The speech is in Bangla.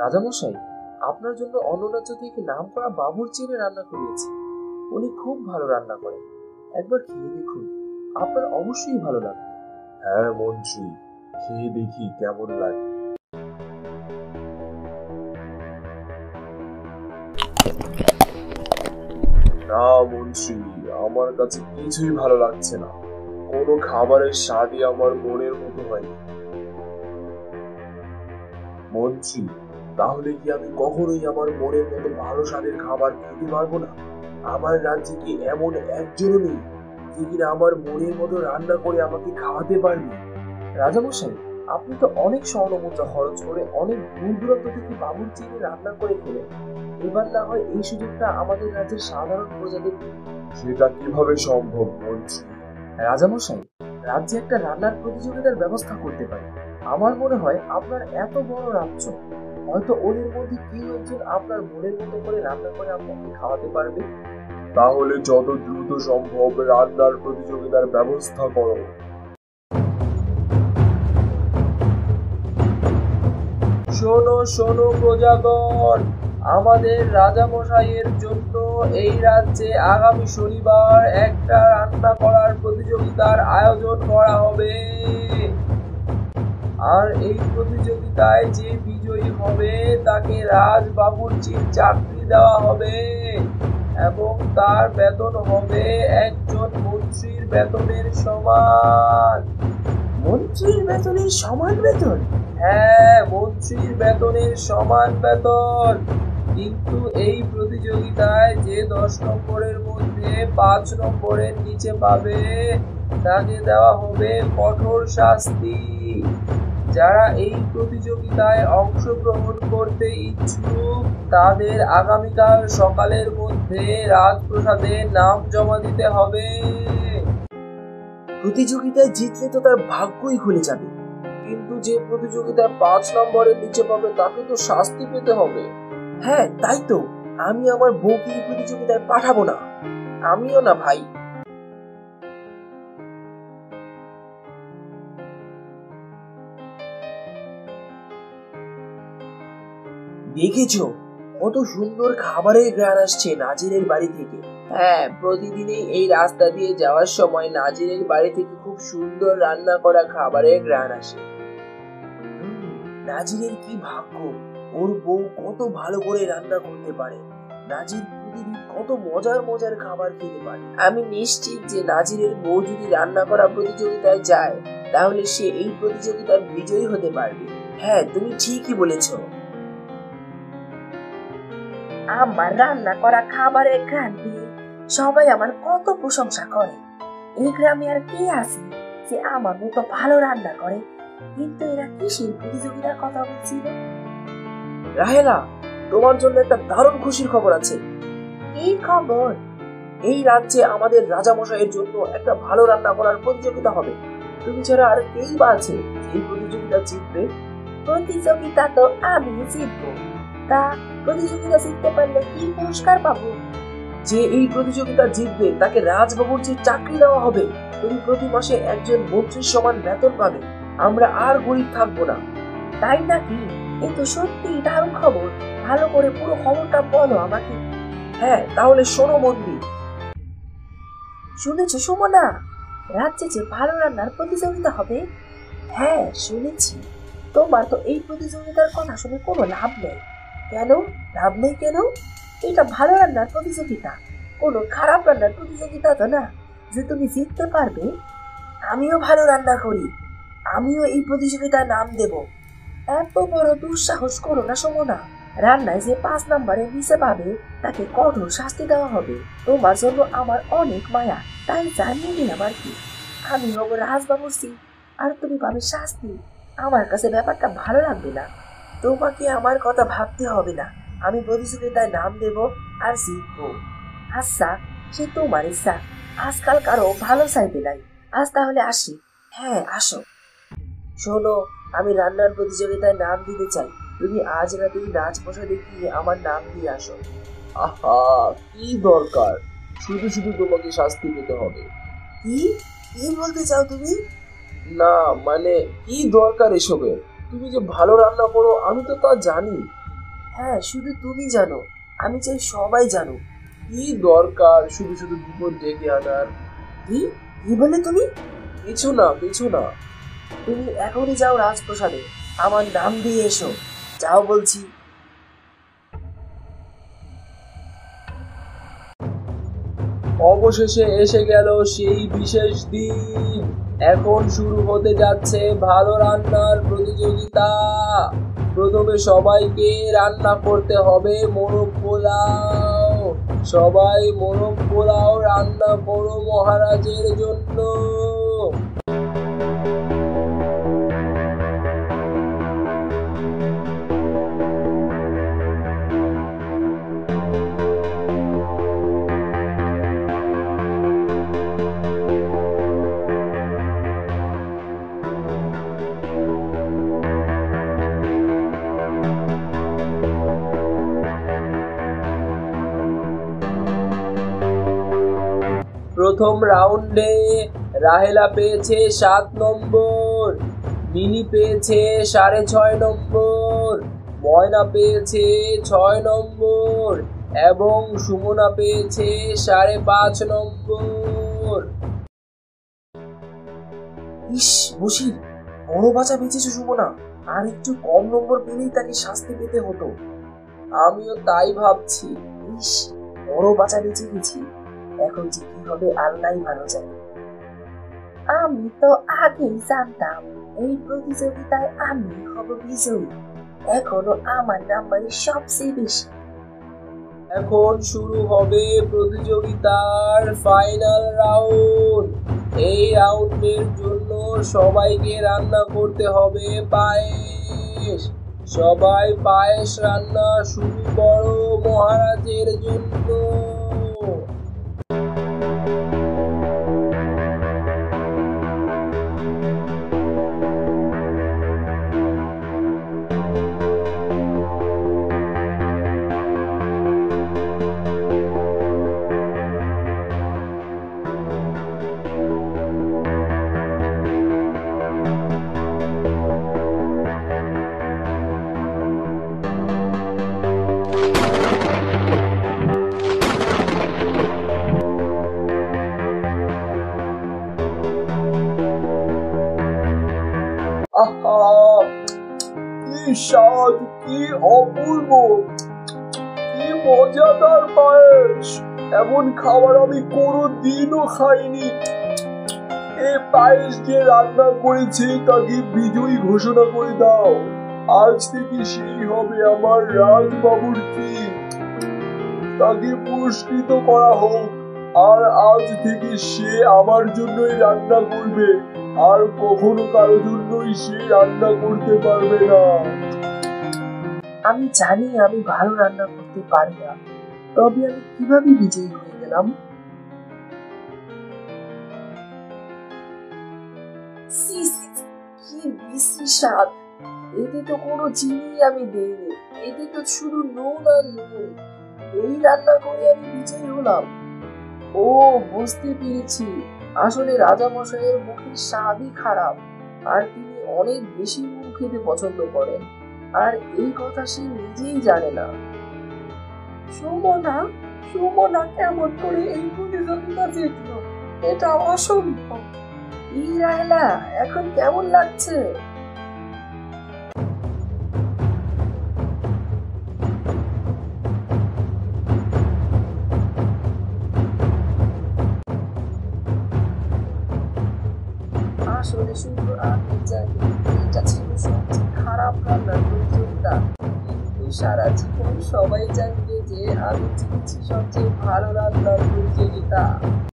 রাজামশাই, আপনার জন্য অন্য রাজ্য থেকে নাম করা বাবুর্চি এনে রান্না করিয়েছি। উনি খুব ভালো রান্না করেন, একবার খেয়ে দেখুন, আপনার অবশ্যই ভালো লাগবে। হ্যাঁ মন্ত্রী, খেয়ে দেখি কেমন লাগে। না মন্ত্রী, আমার কাছে কিছুই ভালো লাগছে না। কোনো খাবারের স্বাদই আমার মনের মতো হয়নি। মন্ত্রী, তাহলে কি আমি কখনোই আমার মনের মতো ভালো স্বাদের খাবার খেতে পারবো না? আমার রাজ্যে কি এমন একজনও নেই যে কিনা আমার মনের মতো রান্না করে আমাকে খাওয়াতে পারবে? রাজামশাই, আপনি তো অনেক স্বর্ণ মুদ্রা খরচ করে অনেক দূর দূরান্ত থেকে বাবুর্চি এনে রান্না করে খেলেন। এবার না হয় এই সুযোগটা আমাদের রাজ্যের সাধারণ প্রজাদের দিন। সেটা কিভাবে সম্ভব মন্ত্রী? রাজামশাই, রাজ্যে একটা রান্নার প্রতিযোগিতার ব্যবস্থা করতে পারি। আমার মনে হয় আপনার এত বড় রাজ্য, হয়তো ওদের মধ্যে কেউ একজন আপনার মনের মতো করে রান্না করে আপনাকে খাওয়াতে পারবে। তাহলে যত দ্রুত সম্ভব রান্নার প্রতিযোগিতার ব্যবস্থা করো। শোনো শোনো প্রজাগণ, আমাদের রাজামশাইয়ের জন্য এই রাজ্যে আগামী শনিবার একটা রান্না করার প্রতিযোগিতার আয়োজন করা হবে। আর এই প্রতিযোগিতায় যে বিজয়ী হবে তাকে রাজবাবুর্চির চাকরি দেওয়া হবে এবং তার বেতন হবে একজন মন্ত্রীর বেতনের সমান। মন্ত্রীর বেতনের সমান বেতন? হ্যাঁ, মন্ত্রীর বেতনের সমান বেতন। কিন্তু এই প্রতিযোগিতায় যে 10 নম্বরের মধ্যে 5 নম্বরের নিচে পাবে তাকে দেওয়া হবে কঠোর শাস্তি। যারা এই প্রতিযোগিতায় অংশগ্রহণ করতে ইচ্ছুক তাদের আগামীকাল সকালের মধ্যে রাজপ্রাসাদে নাম জমা দিতে হবে। প্রতিযোগিতায় জিতলে তো তার ভাগ্যই খুলে যাবে, কিন্তু যে প্রতিযোগিতায় 5 নম্বরের নিচে পাবে তাকে তো শাস্তি পেতে হবে। হ্যাঁ তাই তো, আমি আমার বউকে এই প্রতিযোগিতায় পাঠাবো না। আমিও না ভাই। দেখেছো কত সুন্দর খাবারের ঘ্রাণ আসছে নাজিরের বাড়ি থেকে? হ্যাঁ, প্রতিদিনই এই রাস্তা দিয়ে যাওয়ার সময় নাজিরের বাড়ি থেকে খুব সুন্দর রান্না করা খাবারের ঘ্রাণ আসে। নাজিরের কি ভাগ্য, ওর বউ কত ভালো করে রান্না করতে পারে। নাজির প্রতিদিন কত মজার মজার খাবার খেতে পারে। আমি নিশ্চিত যে নাজিরের বউ যদি রান্না করা প্রতিযোগিতায় যায় তাহলে সে এই প্রতিযোগিতার বিজয়ী হতে পারবে। হ্যাঁ, তুমি ঠিকই বলেছো। আমার রান্না করা খাবারের ঘ্রাণ দিয়ে সবাই আমার কত প্রশংসা করে। এই গ্রামে আর কে আছে যে আমার মতো ভালো রান্না করে? কিন্তু এরা কিসের প্রতিযোগিতার কথা বলছিল? রাহেলা, তোমার জন্য একটা দারুণ খুশির খবর আছে। কি খবর? এই রাজ্যে আমাদের রাজামশাইয়ের জন্য একটা ভালো রান্না করার প্রতিযোগিতা হবে। তুমি ছাড়া আর কেই বা আছে এই প্রতিযোগিতা জিতবে? প্রতিযোগিতা তো আমি জিতবো। তা প্রতিযোগিতা জিততে পারলে কি পুরস্কার পাবো? যে এই প্রতিযোগিতা জিতবে তাকে রাজবাবুর্চির চাকরি দেওয়া হবে। তুমি প্রতি মাসে একজন মন্ত্রীর সমান বেতন পাবে। আমরা আর গরিব থাকবো না। তাই নাকি? এ তো সত্যি দারুণ খবর। ভালো করে পুরো খবরটা বলো আমাকে। হ্যাঁ, তাহলে শোনো মন দিয়ে। শুনেছো সুমনা, রাজ্যে যে ভালো রান্নার প্রতিযোগিতা হবে? হ্যাঁ শুনেছি। তোমার তো এই প্রতিযোগিতার কথা শুনে কোনো লাভ নেই। কেন লাভ নেই কেন? এটা ভালো রান্নার প্রতিযোগিতা, কোনো খারাপ রান্নার প্রতিযোগিতা তো না যে তুমি জিততে পারবে। আমিও ভালো রান্না করি, আমিও এই প্রতিযোগিতায় নাম দেব। এত বড় দুঃসাহস করো না সুমনা। রান্নায় যে 5 নম্বরের নিচে পাবে তাকে কঠোর শাস্তি দেওয়া হবে। তোমার জন্য আমার অনেক মায়া, তাই জানিয়ে দিলাম আর কি। আমি হব রাজবাবুর্চি আর তুমি পাবে শাস্তি। আমার কাছে ব্যাপারটা ভালো লাগবে না। তোমাকে আমার কথা ভাবতে হবে না, আমি প্রতিযোগিতায় নাম দেব আর জিতবো। আচ্ছা, সে তোমার ইচ্ছা। আজকাল কারো ভালো চাইতে নাই। আজ তাহলে আসি। হ্যাঁ আসো। শোনো, আমি রান্নার প্রতিযোগিতায় নাম দিতে চাই। তুমি আজ রাতেই রাজপ্রাসাদে গিয়ে আমার নাম দিয়ে আসো। আহা, কি দরকার? শুধু শুধু তোমাকে শাস্তি পেতে হবে? কি কি বলতে চাও তুমি? না মানে কি দরকার এসবের? তুমি যে ভালো রান্না করো আমি তো তা জানি, হ্যাঁ, শুধু তুমি জানো, আমি চাই সবাই জানো। কি দরকার শুধু শুধু বিপদ ডেকে আনার? কি কি বলে তুমি? কিছু না কিছু না। তুমি এখনই যাও রাজপ্রাসাদে, আমার নাম দিয়ে এসো, যাও বলছি। অবশেষে এসে গেল সেই বিশেষ দিন। এখন শুরু হতে যাচ্ছে ভালো রান্নার প্রতিযোগিতা। প্রথমে সবাইকে রান্না করতে হবে মোরগ পোলাও। সবাই মোরগ পোলাও রান্না করো মহারাজের জন্য। প্রথম রাউন্ডে রাহেলা পেয়েছে 7 নম্বর, মিনি পেয়েছে 6.5 নম্বর, ময়না পেয়েছে 6 নম্বর এবং সুমনা পেয়েছে 5.5 নম্বর। ইস বসির, বড় বাঁচা বেঁচেছো সুমনা। আর একটু কম নম্বর পেলেই তাকে শাস্তি পেতে হতো। আমিও তাই ভাবছি। ইস, বড় বাঁচা বেঁচে গেছি। এখন যে কি হবে আল্লাহ ভালো জানে। আমি তো আগেই জানতাম এই প্রতিযোগিতায় আমি হব বিজয়ী। এখনো আমার নাম্বারই সবচেয়ে বেশি। এখন শুরু হবে প্রতিযোগিতার ফাইনাল রাউন্ড। এই রাউন্ডের জন্য সবাইকে রান্না করতে হবে পায়েস। সবাই পায়েস রান্না শুরু করো মহারাজের জন্য। আহা, কি স্বাদ, কি অপূর্ব, কি মজাদার পায়েস। এমন খাবার আমি কোনোদিনও খাইনি। এই পায়েস যে রান্না করেছে তাকে বিজয়ী ঘোষণা করে দাও। আজ থেকে সেই হবে আমার রাজবাবুর চিফ। তাকে পুরস্কৃত করা হোক। আর আজ থেকে সে আমার জন্যই রান্না করবে, আর কখনো কারোর জন্যই সে রান্না করতে পারবে না। আমি জানি আমি ভালো রান্না করতে পারি না, তবে আমি কিভাবে বিজয়ী হয়ে গেলাম? কি বিশ্রী স্বাদ! এতে তো কোনো চিনি আমি দেইনি, এতে তো শুধু নুন আর নুন। এই রান্না করে আমি বিজয়ী হলাম। ও, বুঝতে পেরেছি, আসলে রাজা মশাইয়ের মুখের স্বাদই খারাপ, আর তিনি অনেক বেশি নুন খেতে পছন্দ করেন, আর এই কথা সে নিজেই জানে না। সুমনা, সুমনা কেমন করে এই প্রতিযোগিতা জিতল? এটা অসম্ভব। এই রাহেলা, এখন কেমন লাগছে? আসলে শুধু আমি জানি এটা ছিল সবচেয়ে খারাপ রান্নার প্রতিযোগিতা, কিন্তু সারা জীবন সবাই জানবে যে আমি জিতেছি সবচেয়ে ভালো রান্নার প্রতিযোগিতা।